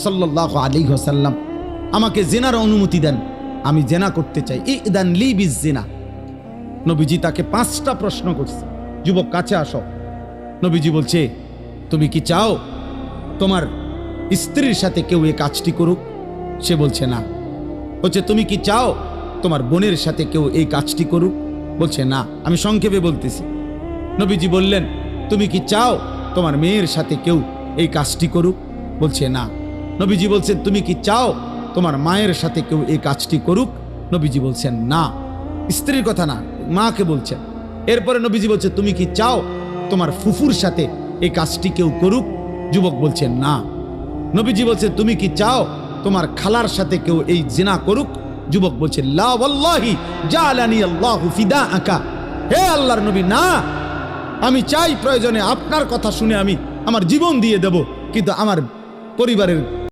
সাল্লাল্লাহু আলাইহি ওয়াসাল্লাম আমাকে জিনার অনুমতি দেন, আমি জিনা করতে চাই, ইদান লি বিজিনা। নবীজি তাকে 5টা প্রশ্ন করছে, যুবক কাছে আসো। নবীজি বলছে, তুমি কি চাও তোমার স্ত্রীর সাথে কেউ এই কাজটি করুক? সে বলছে না। বলছে, তুমি কি চাও তোমার বোনের সাথে কেউ এই কাজটি করুক? বলছে না। আমি সংক্ষেপে বলতেছি। নবীজি বললেন, তুমি কি চাও তোমার মেয়ের সাথে কেউ এই কাজটি করুক? বলছে না। নবীজি বলছেন, তুমি কি চাও তোমার মায়ের সাথে কেউ এই কাজটি করুক? নবীজি বলছেন না। স্ত্রীর কথা না, মাকে বলছেন। এরপরে নবীজি বলছে, তুমি কি চাও তোমার ফুফুর সাথে এই কাজটি কেউ করুক? যুবক বলছেন না। নবীজি বলছে, তুমি কি চাও তোমার খালার সাথে কেউ এই জিনা করুক? যুবক বলছে, লা ওয়াল্লাহি জালানি আল্লাহু ফিদাআকা। হে আল্লাহর নবী, না, আমি চাই প্রয়োজনে আপনার কথা শুনে আমি আমার জীবন দিয়ে দেব, কিন্তু আমার পরিবারের